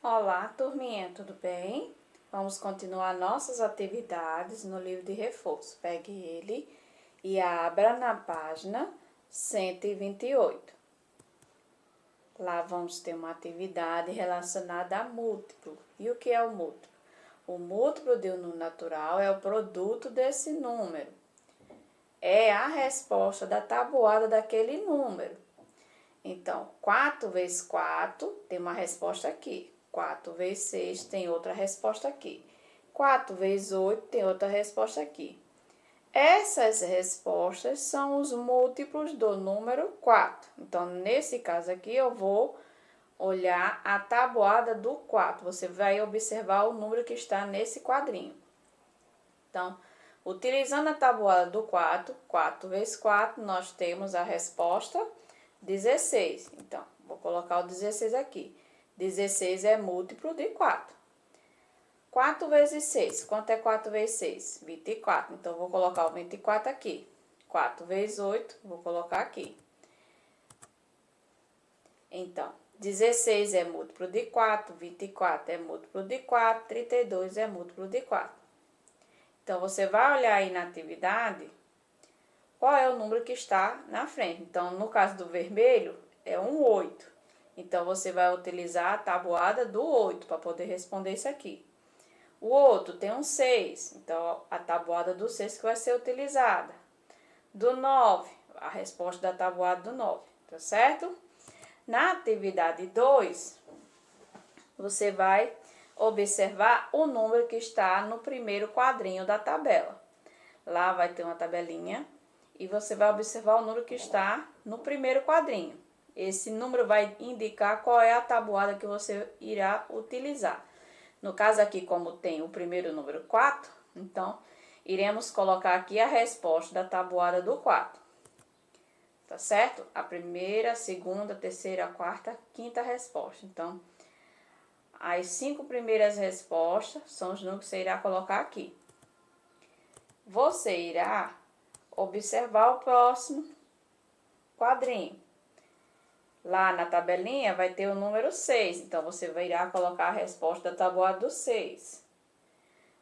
Olá, turminha, tudo bem? Vamos continuar nossas atividades no livro de reforço. Pegue ele e abra na página 128. Lá vamos ter uma atividade relacionada a múltiplo. E o que é o múltiplo? O múltiplo de um número natural é o produto desse número. É a resposta da tabuada daquele número. Então, 4 vezes 4 tem uma resposta aqui. 4 vezes 6 tem outra resposta aqui. 4 vezes 8 tem outra resposta aqui. Essas respostas são os múltiplos do número 4. Então, nesse caso aqui, eu vou olhar a tabuada do 4. Você vai observar o número que está nesse quadrinho. Então, utilizando a tabuada do 4, 4 vezes 4, nós temos a resposta 16. Então, vou colocar o 16 aqui. 16 é múltiplo de 4. 4 vezes 6. Quanto é 4 vezes 6? 24. Então, vou colocar o 24 aqui. 4 vezes 8, vou colocar aqui. Então, 16 é múltiplo de 4, 24 é múltiplo de 4, 32 é múltiplo de 4. Então, você vai olhar aí na atividade qual é o número que está na frente. Então, no caso do vermelho, é um 8. Então, você vai utilizar a tabuada do 8 para poder responder isso aqui. O outro tem um 6, então a tabuada do 6 que vai ser utilizada. Do 9, a resposta da tabuada do 9, tá certo? Na atividade 2, você vai observar o número que está no primeiro quadrinho da tabela. Lá vai ter uma tabelinha e você vai observar o número que está no primeiro quadrinho. Esse número vai indicar qual é a tabuada que você irá utilizar. No caso aqui, como tem o primeiro número 4, então, iremos colocar aqui a resposta da tabuada do 4. Tá certo? A primeira, a segunda, a terceira, a quarta, a quinta resposta. Então, as 5 primeiras respostas são os números que você irá colocar aqui. Você irá observar o próximo quadrinho. Lá na tabelinha vai ter o número 6, então você irá colocar a resposta da tabuada do 6.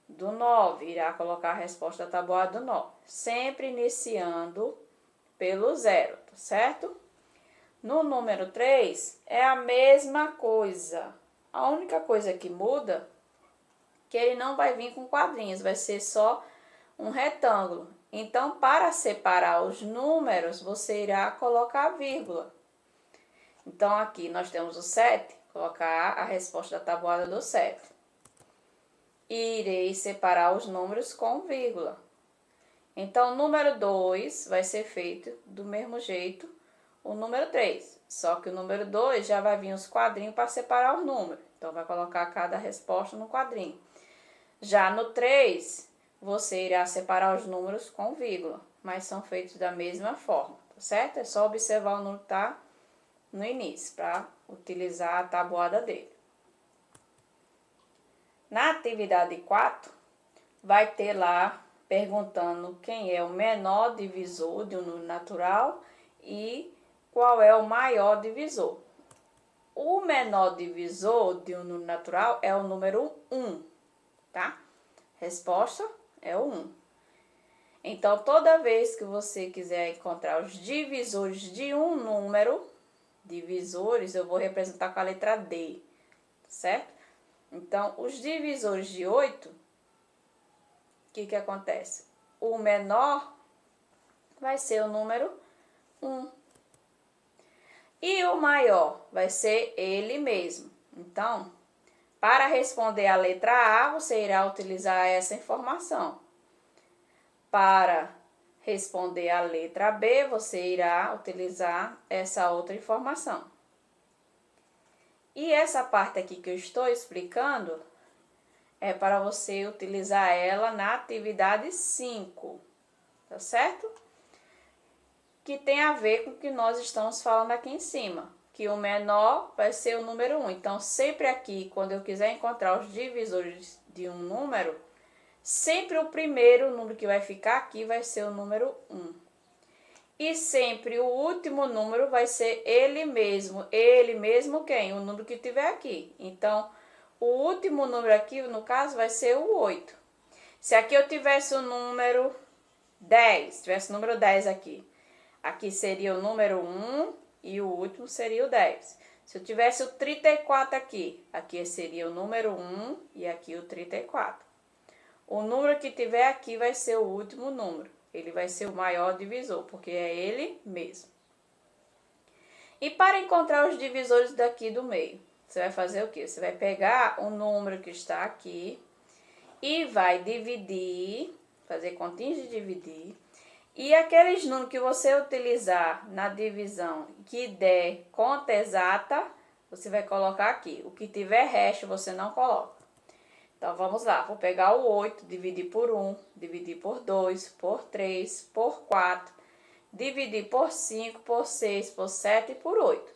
Do 9, irá colocar a resposta da tabuada do 9. Sempre iniciando pelo 0, tá certo? No número 3, é a mesma coisa. A única coisa que muda é que ele não vai vir com quadrinhos, vai ser só um retângulo. Então, para separar os números, você irá colocar vírgula. Então, aqui nós temos o 7, colocar a resposta da tabuada do 7. E irei separar os números com vírgula. Então, o número 2 vai ser feito do mesmo jeito o número 3. Só que o número 2 já vai vir os quadrinhos para separar os números. Então, vai colocar cada resposta no quadrinho. Já no 3, você irá separar os números com vírgula, mas são feitos da mesma forma, tá certo? É só observar o número que está no início, para utilizar a tabuada dele. Na atividade 4, vai ter lá perguntando quem é o menor divisor de um número natural e qual é o maior divisor. O menor divisor de um número natural é o número 1, tá? Resposta é o 1. Então, toda vez que você quiser encontrar os divisores de um número, divisores, eu vou representar com a letra D, certo? Então, os divisores de 8, o que acontece? O menor vai ser o número 1. E o maior vai ser ele mesmo. Então, para responder a letra A, você irá utilizar essa informação. Para responder a letra B, você irá utilizar essa outra informação. E essa parte aqui que eu estou explicando é para você utilizar ela na atividade 5, tá certo? Que tem a ver com o que nós estamos falando aqui em cima, que o menor vai ser o número 1. Então, sempre aqui, quando eu quiser encontrar os divisores de um número, sempre o primeiro número que vai ficar aqui vai ser o número 1. E sempre o último número vai ser ele mesmo. Ele mesmo quem? O número que tiver aqui. Então, o último número aqui, no caso, vai ser o 8. Se aqui eu tivesse o número 10, tivesse o número 10 aqui, aqui seria o número 1 e o último seria o 10. Se eu tivesse o 34 aqui, aqui seria o número 1 e aqui o 34. O número que tiver aqui vai ser o último número. Ele vai ser o maior divisor, porque é ele mesmo. E para encontrar os divisores daqui do meio, você vai fazer o quê? Você vai pegar o número que está aqui e vai dividir, fazer continhas de dividir. E aqueles números que você utilizar na divisão que der conta exata, você vai colocar aqui. O que tiver resto, você não coloca. Então, vamos lá. Vou pegar o 8, dividir por 1, dividir por 2, por 3, por 4, dividir por 5, por 6, por 7 e por 8.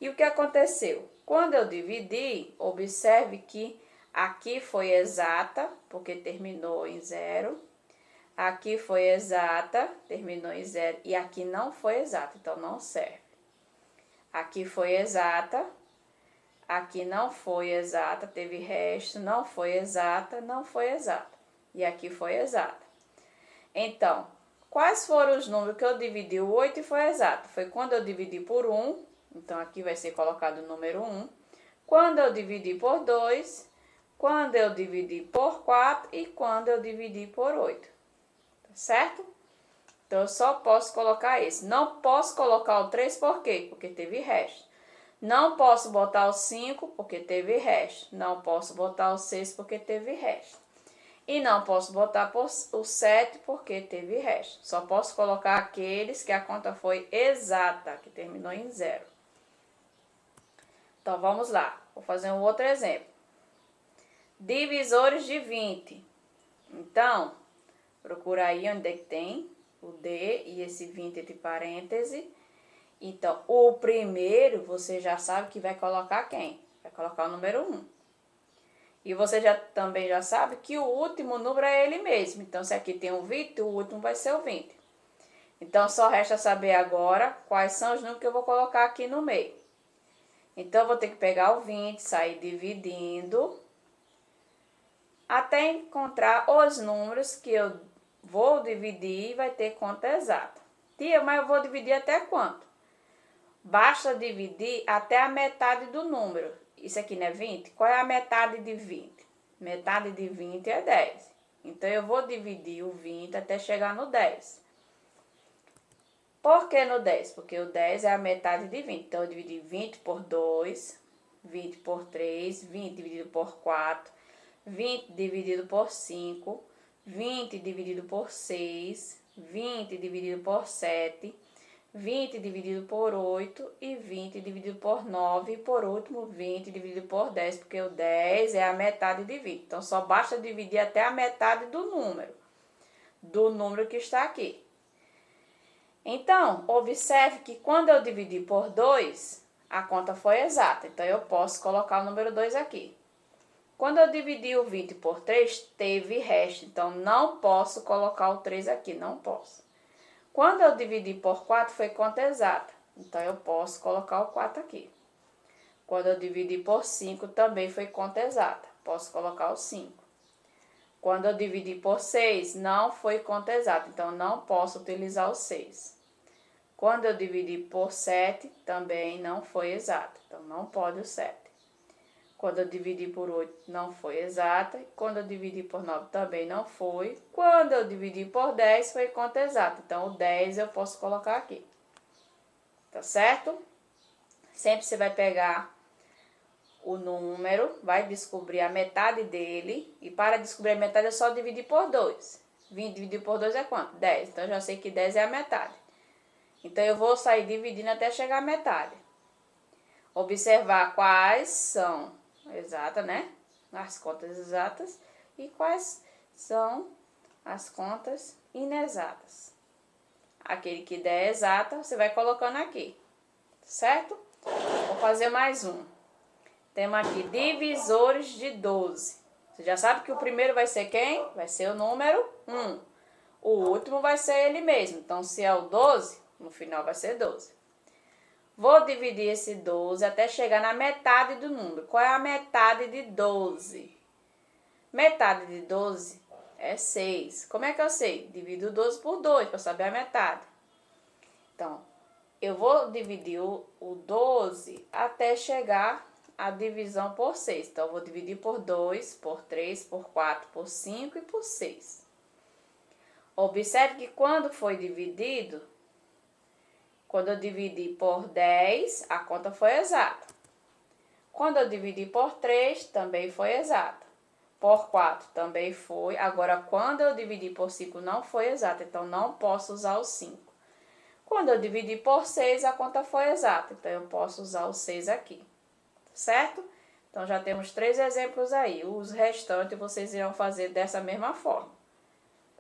E o que aconteceu? Quando eu dividi, observe que aqui foi exata, porque terminou em 0. Aqui foi exata, terminou em 0. E aqui não foi exata, então não serve. Aqui foi exata, aqui não foi exata, teve resto, não foi exata, não foi exata. E aqui foi exata. Então, quais foram os números que eu dividi o 8 e foi exato? Foi quando eu dividi por 1, então aqui vai ser colocado o número 1. Quando eu dividi por 2, quando eu dividi por 4 e quando eu dividi por 8. Certo? Então, eu só posso colocar esse. Não posso colocar o 3, por quê? Porque teve resto. Não posso botar o 5, porque teve resto. Não posso botar o 6, porque teve resto. E não posso botar o 7, porque teve resto. Só posso colocar aqueles que a conta foi exata, que terminou em 0. Então, vamos lá. Vou fazer um outro exemplo. Divisores de 20. Então, procura aí onde é que tem o D e esse 20 entre parênteses. Então, o primeiro você já sabe que vai colocar quem? Vai colocar o número 1. E você também já sabe que o último número é ele mesmo. Então, se aqui tem o 20, o último vai ser o 20. Então, só resta saber agora quais são os números que eu vou colocar aqui no meio. Então, eu vou ter que pegar o 20, sair dividindo, até encontrar os números que eu vou dividir e vai ter conta exata. Tia, mas eu vou dividir até quanto? Basta dividir até a metade do número. Isso aqui não é 20? Qual é a metade de 20? Metade de 20 é 10. Então, eu vou dividir o 20 até chegar no 10. Por que no 10? Porque o 10 é a metade de 20. Então, eu dividi 20 por 2, 20 por 3, 20 dividido por 4, 20 dividido por 5, 20 dividido por 6, 20 dividido por 7, 20 dividido por 8 e 20 dividido por 9 e por último 20 dividido por 10, porque o 10 é a metade de 20. Então, só basta dividir até a metade do número que está aqui. Então, observe que quando eu dividi por 2, a conta foi exata. Então, eu posso colocar o número 2 aqui. Quando eu dividi o 20 por 3, teve resto. Então, não posso colocar o 3 aqui, não posso. Quando eu dividi por 4, foi conta exata. Então, eu posso colocar o 4 aqui. Quando eu dividi por 5, também foi conta exata. Posso colocar o 5. Quando eu dividi por 6, não foi conta exata. Então, não posso utilizar o 6. Quando eu dividi por 7, também não foi exata. Então, não pode o 7. Quando eu dividi por 8, não foi exata. Quando eu dividi por 9, também não foi. Quando eu dividi por 10, foi conta exata. Então, o 10 eu posso colocar aqui. Tá certo? Sempre você vai pegar o número, vai descobrir a metade dele. E para descobrir a metade, é só dividir por 2. 20 dividido por 2 é quanto? 10. Então, eu já sei que 10 é a metade. Então, eu vou sair dividindo até chegar à metade. Observar quais são exatas, né? As contas exatas e quais são as contas inexatas. Aquele que der exata, você vai colocando aqui, certo? Vou fazer mais um. Temos aqui divisores de 12. Você já sabe que o primeiro vai ser quem? Vai ser o número 1. O último vai ser ele mesmo. Então, se é o 12, no final vai ser 12. Vou dividir esse 12 até chegar na metade do número. Qual é a metade de 12? Metade de 12 é 6. Como é que eu sei? Divido 12 por 2 para saber a metade. Então, eu vou dividir o 12 até chegar a divisão por 6. Então, eu vou dividir por 2, por 3, por 4, por 5 e por 6. Observe que quando foi dividido, quando eu dividi por 10, a conta foi exata. Quando eu dividi por 3, também foi exata. Por 4 também foi. Agora, quando eu dividi por 5, não foi exata. Então, não posso usar o 5. Quando eu dividi por 6, a conta foi exata. Então, eu posso usar o 6 aqui. Certo? Então, já temos 3 exemplos aí. Os restantes vocês irão fazer dessa mesma forma.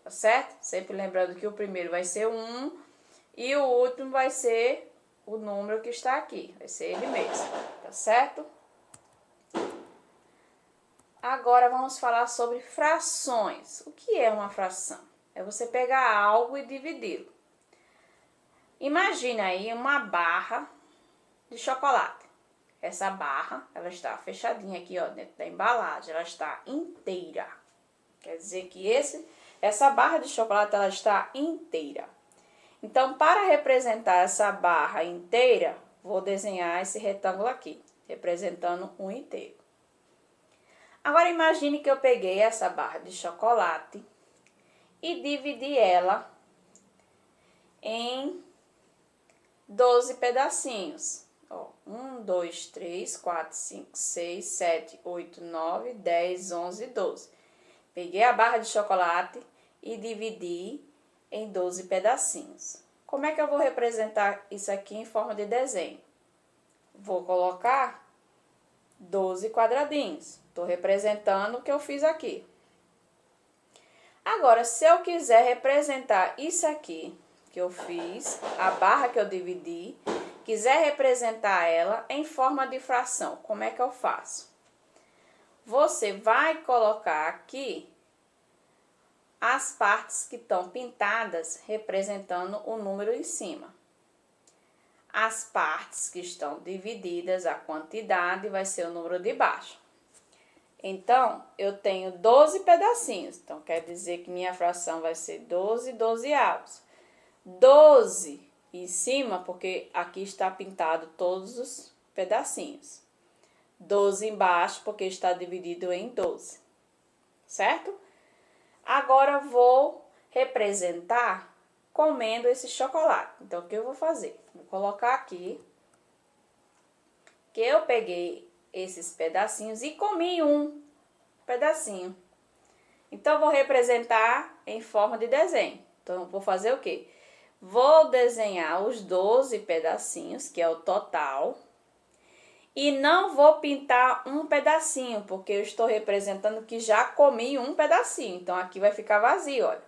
Tá certo? Sempre lembrando que o primeiro vai ser 1. E o último vai ser o número que está aqui. Vai ser ele mesmo, tá certo? Agora vamos falar sobre frações. O que é uma fração? É você pegar algo e dividi-lo. Imagina aí uma barra de chocolate. Essa barra, ela está fechadinha aqui, ó, dentro da embalagem. Ela está inteira. Quer dizer que essa barra de chocolate, ela está inteira. Então, para representar essa barra inteira, vou desenhar esse retângulo aqui, representando um inteiro. Agora, imagine que eu peguei essa barra de chocolate e dividi ela em 12 pedacinhos. Ó, 1, 2, 3, 4, 5, 6, 7, 8, 9, 10, 11, 12. Peguei a barra de chocolate e dividi em 12 pedacinhos. Como é que eu vou representar isso aqui em forma de desenho? Vou colocar 12 quadradinhos. Estou representando o que eu fiz aqui. Agora, se eu quiser representar isso aqui que eu fiz, a barra que eu dividi, quiser representar ela em forma de fração, como é que eu faço? Você vai colocar aqui as partes que estão pintadas representando o número em cima. As partes que estão divididas, a quantidade vai ser o número de baixo. Então, eu tenho 12 pedacinhos. Então, quer dizer que minha fração vai ser 12 dozeavos. 12 em cima, porque aqui está pintado todos os pedacinhos. 12 embaixo, porque está dividido em 12. Certo? Agora, vou representar comendo esse chocolate. Então, o que eu vou fazer? Vou colocar aqui que eu peguei esses pedacinhos e comi um pedacinho. Então, vou representar em forma de desenho. Então, vou fazer o quê? Vou desenhar os 12 pedacinhos, que é o total. E não vou pintar um pedacinho, porque eu estou representando que já comi um pedacinho. Então, aqui vai ficar vazio, olha.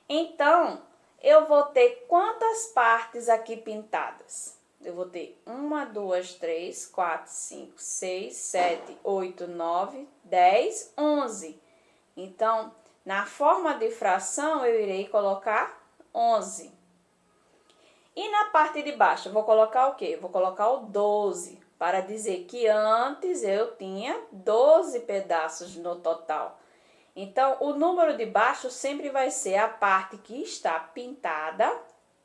Então, eu vou ter quantas partes aqui pintadas? Eu vou ter 1, 2, 3, 4, 5, 6, 7, 8, 9, 10, 11. Então, na forma de fração, eu irei colocar 11. E na parte de baixo, eu vou colocar o quê? Vou colocar o 12, para dizer que antes eu tinha 12 pedaços no total. Então, o número de baixo sempre vai ser a parte que está pintada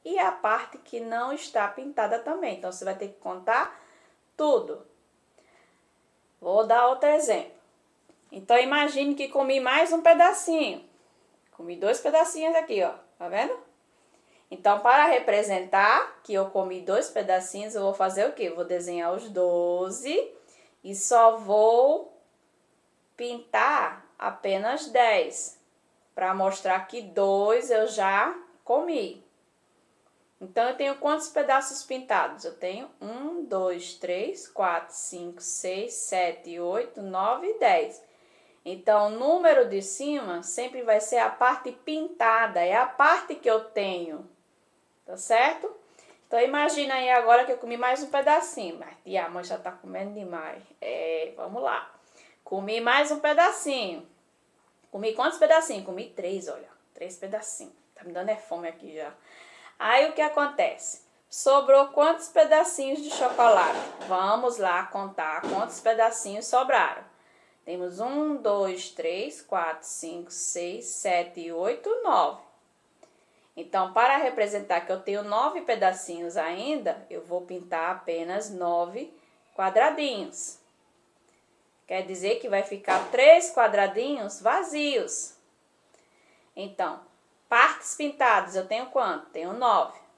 e a parte que não está pintada também. Então, você vai ter que contar tudo. Vou dar outro exemplo. Então, imagine que comi mais um pedacinho. Comi 2 pedacinhos aqui, ó. Tá vendo? Então, para representar que eu comi 2 pedacinhos, eu vou fazer o quê? Vou desenhar os 12 e só vou pintar apenas 10, para mostrar que 2 eu já comi. Então, eu tenho quantos pedaços pintados? Eu tenho 1, 2, 3, 4, 5, 6, 7, 8, 9 e 10. Então, o número de cima sempre vai ser a parte pintada, é a parte que eu tenho. Tá certo? Então, imagina aí agora que eu comi mais um pedacinho. Mas, tia, a mãe já tá comendo demais. Vamos lá. Comi mais um pedacinho. Comi quantos pedacinhos? Comi 3, olha. 3 pedacinhos. Tá me dando fome aqui já. Aí, o que acontece? Sobrou quantos pedacinhos de chocolate? Vamos lá contar quantos pedacinhos sobraram. Temos 1, 2, 3, 4, 5, 6, 7, 8, 9. Então, para representar que eu tenho 9 pedacinhos ainda, eu vou pintar apenas 9 quadradinhos. Quer dizer que vai ficar 3 quadradinhos vazios. Então, partes pintadas eu tenho quanto? Tenho 9.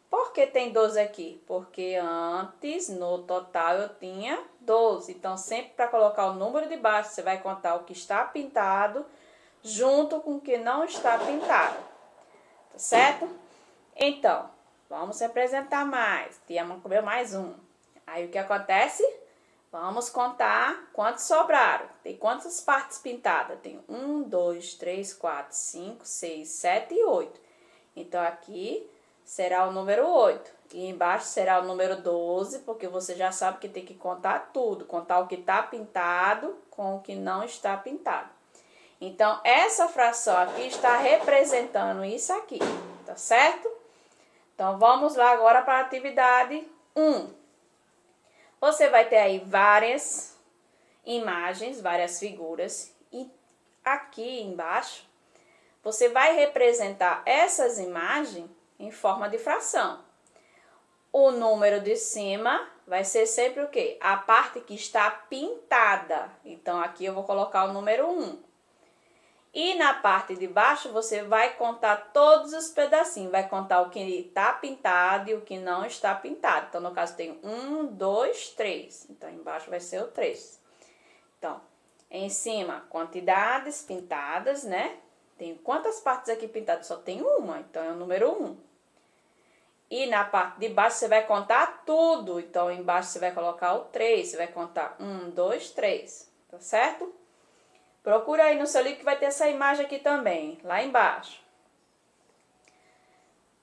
Por que tem 12 aqui? Porque antes, no total, eu tinha 12. Então, sempre para colocar o número de baixo, você vai contar o que está pintado junto com o que não está pintado. Tá certo? Então, vamos representar mais. Tia Mãe comeu mais um. Aí, o que acontece? Vamos contar quantos sobraram. Tem quantas partes pintadas? Tem 1, 2, 3, 4, 5, 6, 7 e 8. Então, aqui será o número 8. E embaixo será o número 12, porque você já sabe que tem que contar tudo. Contar o que está pintado com o que não está pintado. Então, essa fração aqui está representando isso aqui, tá certo? Então, vamos lá agora para a atividade 1. Você vai ter aí várias imagens, várias figuras. E aqui embaixo, você vai representar essas imagens em forma de fração. O número de cima vai ser sempre o quê? A parte que está pintada. Então, aqui eu vou colocar o número 1. E na parte de baixo, você vai contar todos os pedacinhos. Vai contar o que está pintado e o que não está pintado. Então, no caso, tem 1, 2, 3. Então, embaixo vai ser o 3. Então, em cima, quantidades pintadas, né? Tem quantas partes aqui pintadas? Só tem uma, então é o número 1. E na parte de baixo você vai contar tudo. Então, embaixo você vai colocar o 3. Você vai contar 1, 2, 3. Tá certo? Procura aí no seu livro que vai ter essa imagem aqui também, lá embaixo.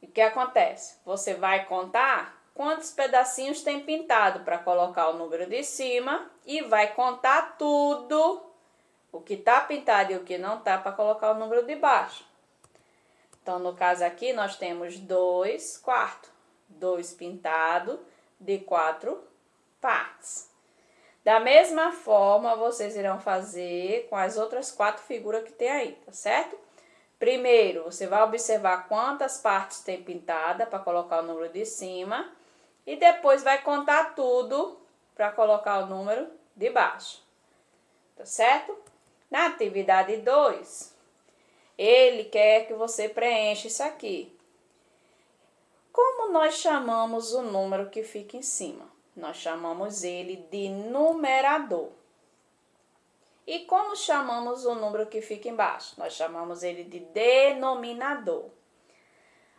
E o que acontece? Você vai contar quantos pedacinhos tem pintado para colocar o número de cima e vai contar tudo, o que está pintado e o que não está, para colocar o número de baixo. Então, no caso aqui, nós temos 2 quartos, 2 pintados de 4 partes. Da mesma forma, vocês irão fazer com as outras 4 figuras que tem aí, tá certo? Primeiro, você vai observar quantas partes tem pintada para colocar o número de cima. E depois vai contar tudo para colocar o número de baixo. Tá certo? Na atividade 2, ele quer que você preencha isso aqui. Como nós chamamos o número que fica em cima? Nós chamamos ele de numerador. E como chamamos o número que fica embaixo? Nós chamamos ele de denominador.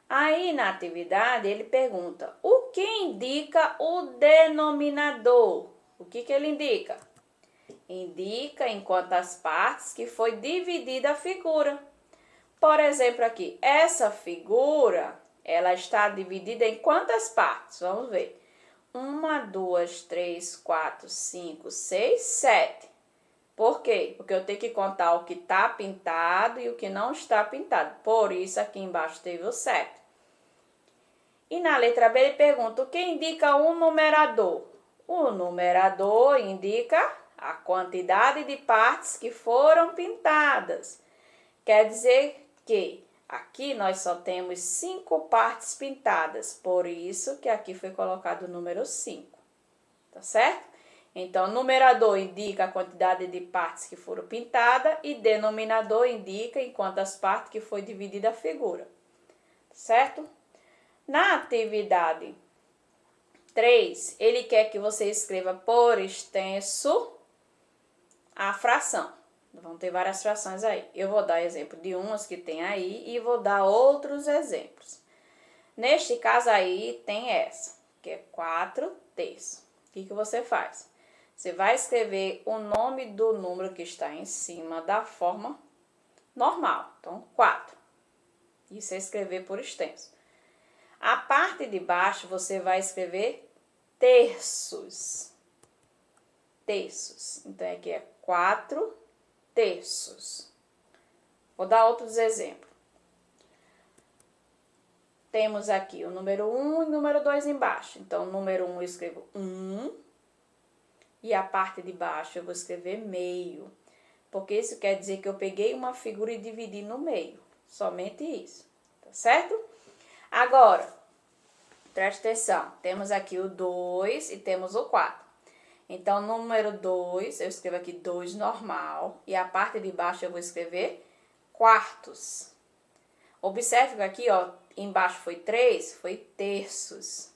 Aí na atividade ele pergunta, o que indica o denominador? O que ele indica? Indica em quantas partes que foi dividida a figura. Por exemplo aqui, essa figura, ela está dividida em quantas partes? Vamos ver. 1, 2, 3, 4, 5, 6, 7. Por quê? Porque eu tenho que contar o que está pintado e o que não está pintado. Por isso, aqui embaixo teve o 7. E na letra B, ele pergunta, o que indica o numerador? O numerador indica a quantidade de partes que foram pintadas. Quer dizer que aqui nós só temos 5 partes pintadas. Por isso que aqui foi colocado o número 5. Tá certo? Então, numerador indica a quantidade de partes que foram pintadas e denominador indica em quantas partes que foi dividida a figura. Certo? Na atividade 3, ele quer que você escreva por extenso a fração. Vão ter várias frações aí. Eu vou dar exemplo de umas que tem aí e vou dar outros exemplos. Neste caso aí tem essa, que é 4/3. O que você faz? Você vai escrever o nome do número que está em cima da forma normal. Então, 4. Isso é escrever por extenso. A parte de baixo você vai escrever terços. Terços. Então, aqui é 4/3. Vou dar outros exemplos. temos aqui o número 1 e o número 2 embaixo. Então, o número 1 eu escrevo 1 e a parte de baixo eu vou escrever meio. Porque isso quer dizer que eu peguei uma figura e dividi no meio. Somente isso, tá certo? Agora, presta atenção. Temos aqui o 2 e temos o 4. Então, número 2, eu escrevo aqui 2 normal. E a parte de baixo eu vou escrever quartos. Observe que aqui, ó, embaixo foi 3, foi terços.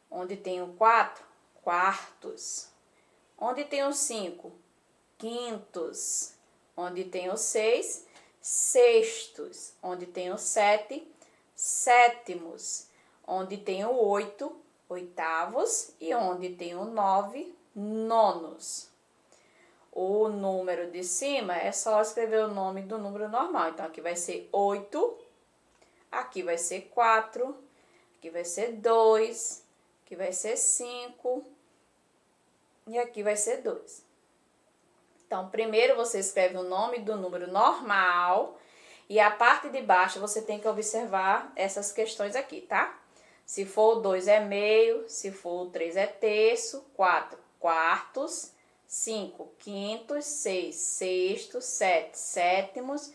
Onde tem o 4, quartos. Onde tem o 5, quintos. Onde tem o 6, sextos. Onde tem o 7, sétimos. Onde tem o 8, oitavos. E onde tem o 9, nonos. O número de cima é só escrever o nome do número normal. Então, aqui vai ser 8, aqui vai ser 4, aqui vai ser 2, aqui vai ser 5 e aqui vai ser 2. Então, primeiro você escreve o nome do número normal e a parte de baixo você tem que observar essas questões aqui, tá? Se for o 2 é meio, se for o 3 é terço, 4 quartos, 5 quintos, 6 sextos, 7 sétimos,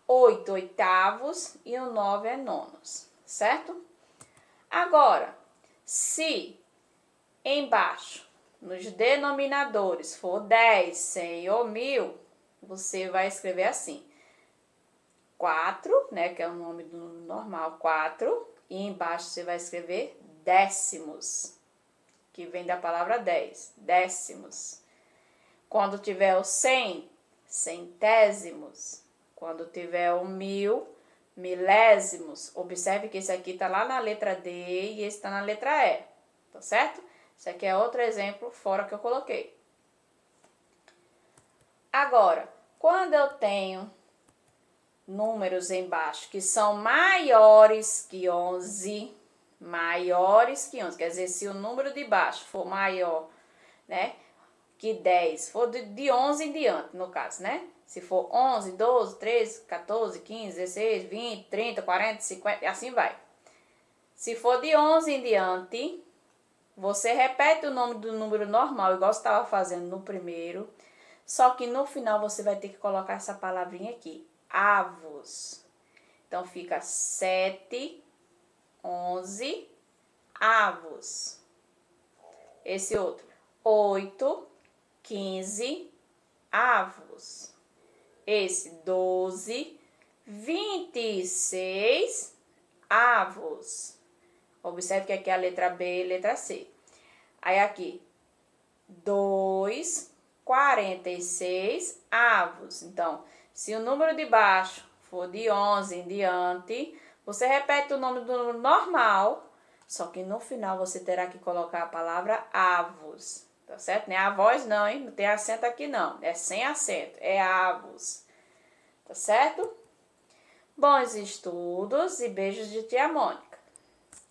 8 oitavos e o 9 é nonos, certo? Agora, se embaixo nos denominadores for 10, 100 ou 1000, você vai escrever assim. 4, né, que é o nome do normal, 4. E embaixo você vai escrever décimos, que vem da palavra 10, décimos. Quando tiver o 100, centésimos. Quando tiver o 1000, milésimos. Observe que esse aqui está lá na letra D e esse está na letra E, tá certo? Esse aqui é outro exemplo fora que eu coloquei. Agora, quando eu tenho números embaixo que são maiores que 11, quer dizer, se o número de baixo for maior, né, que 10, for de 11 em diante, no caso, né? Se for 11, 12, 13, 14, 15, 16, 20, 30, 40, 50, assim vai. Se for de 11 em diante, você repete o nome do número normal, igual você estava fazendo no primeiro, só que no final você vai ter que colocar essa palavrinha aqui, avos. Então, fica 7, 11, avos. Esse outro, 8, 15, avos. Esse 12, 26 avos. Observe que aqui é a letra B e a letra C. Aí aqui, 2, 46 avos. Então, se o número de baixo for de 11 em diante, você repete o nome do número normal, só que no final você terá que colocar a palavra avos. Tá certo? Não é avós não, hein? Não tem acento aqui não. É sem acento. É avos. Tá certo? Bons estudos e beijos de tia Mônica.